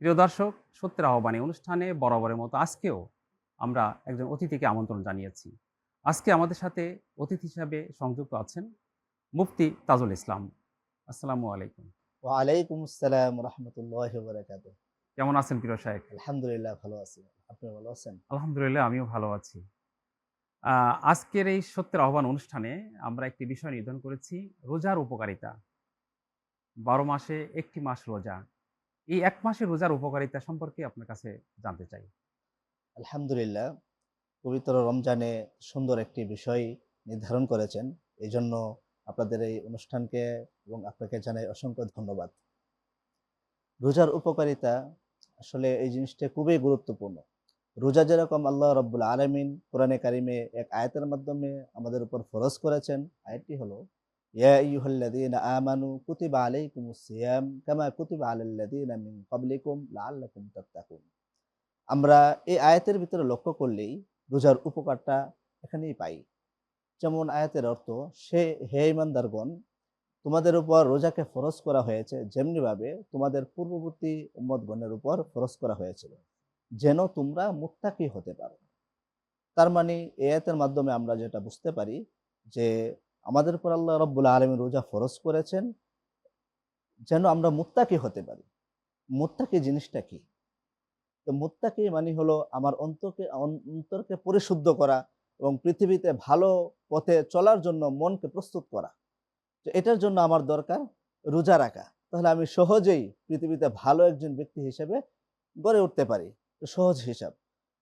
প্রিয় দর্শক, সত্যের আহ্বানী অনুষ্ঠানে বরাবরের মতো আজকেও আমরা একজন অতিথিকে আমন্ত্রণ জানিয়েছি। আজকে আমাদের সাথে অতিথি হিসাবে সংযুক্ত আছেন মুফতি তাজুল ইসলাম। আসসালামু আলাইকুম। ওয়ালাইকুম আসসালাম রাহমাতুল্লাহি ওয়া বারাকাতুহু। কেমন আছেন প্রিয় শায়েখ? আলহামদুলিল্লাহ ভালো আছি। আপনি ভালো আছেন? আলহামদুলিল্লাহ আমিও ভালো আছি। আ আজকের এই সত্যের আহ্বান অনুষ্ঠানে আমরা একটি বিষয় নির্ধারণ করেছি, রোজার উপকারিতা। ১২ মাসে ১ টি মাস রোজা। এই ১ মাসের রোজার উপকারিতা সম্পর্কে আপনার কাছে জানতে চাই। আলহামদুলিল্লাহ পবিত্র রমজানে সুন্দর একটি বিষয় নির্ধারণ করেছেন। এজন্য আপনাদের এই অনুষ্ঠানকে এবং আপনাকে জানাই অসংখ্য ধন্যবাদ। রোজার উপকারিতা আসলে এই জিনিসটা খুবই গুরুত্বপূর্ণ। রোজা যেরকম আল্লাহ রাব্বুল আলামিন কোরআনে কারিমে এক আয়াতের মাধ্যমে আমাদের উপর ফরজ করেছেন। আয়াতটি হলো, ইয়া আইয়ুহাল্লাযীনা আমানু কুতিবা আলাইকুমুস সিয়াম কামা কুতিবা আলাল্লাযীনা মিন ক্বাবলিকুম লাআল্লাকুম তাত্তাকুন। আমরা এই আয়াতের ভিতরে লক্ষ্য করলেই রোজার উপকারটা এখানেই পাই। যেমন আয়াতের অর্থ, হে ঈমানদারগণ, তোমাদের উপর রোজাকে ফরজ করা হয়েছে যেমনিভাবে তোমাদের পূর্ববর্তী উম্মতগণের উপর ফরজ করা হয়েছিল, যেন তোমরা মুত্তাকি হতে পারো। তার মানে এই আয়াতের মাধ্যমে আমরা যেটা বুঝতে পারি যে আমাদের উপর আল্লাহ রাব্বুল আলামিন রোজা ফরজ করেছেন যেন আমরা মুত্তাকি হতে পারি। মুত্তাকি জিনিসটা কি? তো মুত্তাকি মানে হলো আমার অন্তরকে পরিশুদ্ধ করা এবং পৃথিবীতে ভালো পথে চলার জন্য মনকে প্রস্তুত করা। তো এটার জন্য আমার দরকার রোজা রাখা। তাহলে আমি সহজেই পৃথিবীতে ভালো একজন ব্যক্তি হিসেবে গড়ে উঠতে পারি। তো সহজ হিসাব।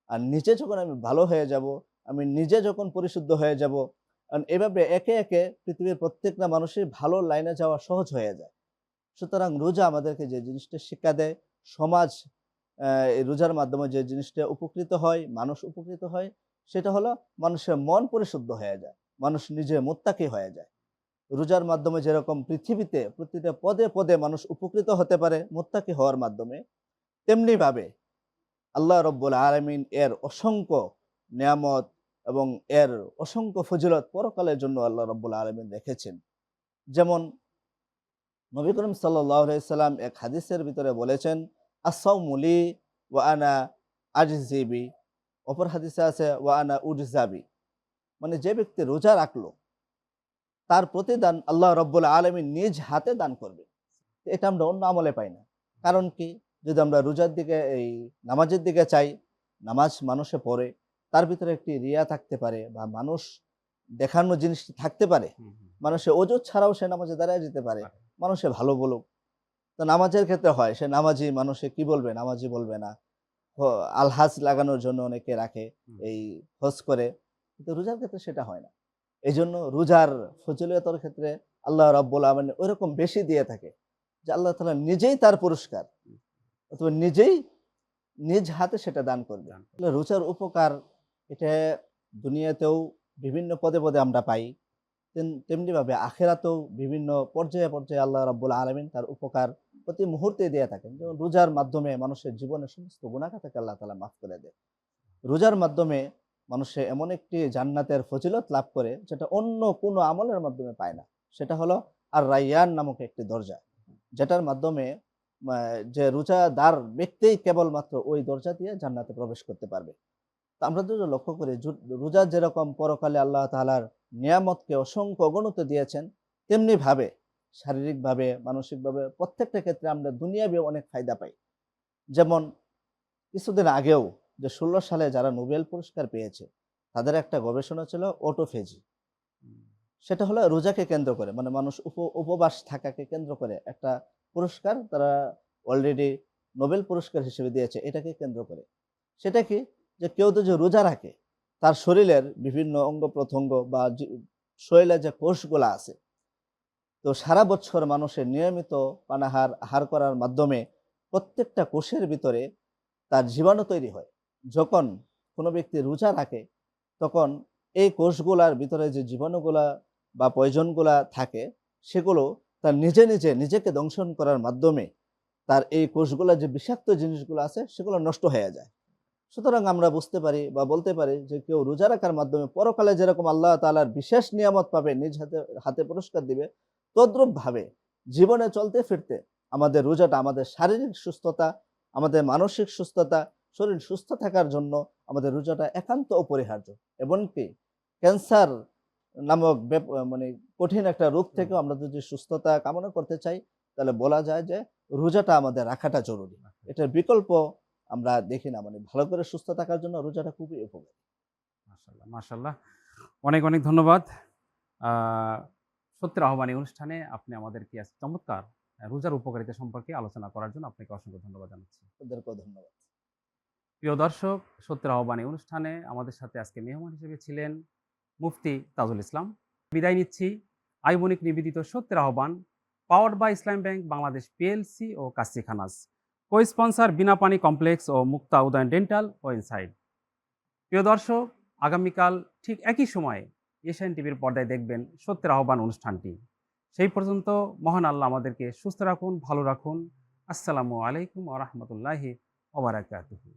আর নিজে যখন আমি ভালো হয়ে যাব, আমি নিজে যখন পরিশুদ্ধ হয়ে যাব, কারণ এভাবে একে, একে পৃথিবীর প্রত্যেকটা মানুষই ভালো লাইনে যাওয়া সহজ হয়ে যায়। সুতরাং রোজা আমাদেরকে যে জিনিসটা শিক্ষা দেয়, সমাজ এই রোজার মাধ্যমে যে জিনিসটা উপকৃত হয়, মানুষ উপকৃত হয়, সেটা হলো মানুষের মন পরিশুদ্ধ হয়ে যায়। মানুষ নিজে মুত্তাকি হয়ে যায়। রোজার মাধ্যমে যেরকম পৃথিবীতে প্রতিটা পদে, পদে মানুষ উপকৃত হতে পারে মুত্তাকি হওয়ার মাধ্যমে, তেমনিভাবে আল্লাহ রব্বুল আলামিন এর অসংখ্য নেয়ামত এবং এর অসংখ্য ফজিলত পরকালের জন্য আল্লাহ রব্বুল আলামিন রেখেছেন। যেমন নবী করিম সাল্লাল্লাহু আলাইহি সাল্লাম এক হাদিসের ভিতরে বলেছেন, "আস-সাওমু লি ওয়া আনা আজজি বি।" অপর হাদিসে আছে, "ওয়া আনা উজজা বি।" মানে যে ব্যক্তি রোজা রাখলো, তার প্রতিদান আল্লাহ রব্বুল আলামিন নিজ হাতে দান করবে। এটা আমরা অন্য আমলে পাই না। কারণ কি? যদি আমরা রোজার দিকে নামাজের দিকে চাই, নামাজ মানুষে পড়ে, তার ভিতরে একটি রিয়া থাকতে পারে বা মানুষ দেখানোর জিনিস থাকতে পারে। হুম, হুম। মানুষের ওজর ছাড়াও সে নামাজে দাঁড়ায় যেতে পারে। পারে। মানুষে ভালো বলুক। তো নামাজের ক্ষেত্রে হয়, সে নামাজি, মানুষে কি বলবে? নামাজি বলবে না। হ আলহাজ লাগানোর জন্য অনেকে রাখে, হুম। এই হজ করে। কিন্তু রোজার ক্ষেত্রে সেটা হয় না। এজন্য রোজার ফজিলতের ক্ষেত্রে আল্লাহ রাব্বুল আলামিন ঐরকম বেশি দিয়ে থাকে যে আল্লাহ তাআলা নিজেই তার পুরস্কার হুম, অথবা নিজেই নিজ হাতে সেটা দান করবে। দান করে। তাহলে রোজার উপকার এটা দুনিয়াতেও বিভিন্ন পদে, পদে আমরা পাই। তেমনিভাবে আখিরাতেও বিভিন্ন পর্যায়ে, পর্যায়ে আল্লাহ রাব্বুল আলামিন তার উপকার প্রতি মুহূর্তে দিয়ে থাকেন। যেমন রোজার মাধ্যমে মানুষের জীবনের সমস্ত গুনাহ খাতাকে আল্লাহ তাআলা মাফ করে দেয়। রোজার মাধ্যমে মানুষে এমন একটি জান্নাতের ফজিলত লাভ করে যেটা অন্য কোনো আমলের মাধ্যমে পায় না। সেটা হলো আর-রায়্যান নামক একটি দরজা। যেটার মাধ্যমে মা যে রোজাদার ব্যক্তিই কেবলমাত্র ওই দরজা দিয়ে জান্নাতে প্রবেশ করতে পারবে। তো আমরা যদি লক্ষ্য করি রোজা যেরকম পরকালে আল্লাহ তাআলার নিয়ামতকে অসংখ্য অগণিত দিয়েছেন, তেমনিভাবে শারীরিকভাবে, মানসিকভাবে প্রত্যেকটা ক্ষেত্রে আমরা দুনিয়াবি অনেক ফায়দা পাই। যেমন কিছুদিন আগেও যে ১৬ সালে যারা নোবেল পুরস্কার পেয়েছে, তাদের একটা গবেষণা ছিল অটোফেজি। হুম। সেটা হলো রোজাকে কেন্দ্র করে, মানে মানুষ উপবাস থাকাকে কেন্দ্র করে একটা পুরস্কার তারা অলরেডি নোবেল পুরস্কার হিসেবে দিয়েছে এটাকে কেন্দ্র করে। সেটা কি? যে কেউ যদি রোজা রাখে, তার শরীরের বিভিন্ন অঙ্গ-প্রত্যঙ্গ বা শরীরে যে কোষগুলা আছে, তো সারা বছর মানুষের নিয়মিত পানাহার, আহার করার মাধ্যমে প্রত্যেকটা কোষের ভিতরে তার জীবাণু তৈরি হয়। যখন কোনো ব্যক্তি রোজা রাখে, তখন এই কোষগুলার ভিতরে যে জীবাণুগুলা বা পয়জনগুলা থাকে, সেগুলো তার নিজে, নিজে নিজেকে দংশন করার মাধ্যমে তার এই কোষগুলা যে বিষাক্ত জিনিসগুলো আছে, সেগুলো নষ্ট হয়ে যায়। সুতরাং আমরা বুঝতে পারি বা বলতে পারি যে কেউ রোজা রাখার মাধ্যমে পরকালে যেরকম আল্লাহ তাআলার বিশেষ নিয়ামত পাবে, নিজ হাতে হাতে পুরস্কার দিবে, তদ্রূপভাবে জীবনে চলতে ফিরতে আমাদের রোজাটা আমাদের শারীরিক সুস্থতা আমাদের মানসিক সুস্থতা, শরীর সুস্থ থাকার জন্য আমাদের রোজাটা একান্ত অপরিহার্য। এমনকি ক্যান্সার নামক মানে কঠিন একটা রোগ হুম। থেকেও আমরা যদি সুস্থতা কামনা করতে চাই, তাহলে বলা যায় যে রোজাটা আমাদের রাখাটা জরুরি। এটার বিকল্প আমরা দেখি না। মানে ভালো করে সুস্থ থাকার জন্য রোজাটা খুবই উপকারী। মাশাআল্লাহ, মাশাআল্লাহ। অনেক, অনেক ধন্যবাদ। আ সত্যের আহ্বান এই অনুষ্ঠানে আপনি আমাদেরকে আজকে চমৎকার রোজার উপকারিতা সম্পর্কে আলোচনা করার জন্য আপনাকে অসংখ্য ধন্যবাদ জানাচ্ছি। আপনাদেরকেও ধন্যবাদ। প্রিয় দর্শক, সত্যের আহ্বান এই অনুষ্ঠানে আমাদের সাথে আজকে মেহমান হিসেবে ছিলেন মুফতি তাজুল ইসলাম। বিদায় নিচ্ছি। আইবনিক নিবেদিত সত্যের আহ্বান powered by Islami bank Bangladesh PLC ও কাশি খানাস। কো-স্পন্সর বিনা পানি কমপ্লেক্স ও মুক্তা উদয়ন ডেন্টাল ও ইনসাইড। প্রিয় দর্শক, আগামীকাল ঠিক একই সময়ে এশিয়ান টিভির পর্দায় দেখবেন সত্যের আহ্বান অনুষ্ঠানটি। সেই পর্যন্ত মহান আল্লাহ আমাদেরকে সুস্থ রাখুন, ভালো রাখুন। আসসালামু আলাইকুম ওয়া রাহমাতুল্লাহি ওয়া বারাকাতুহু।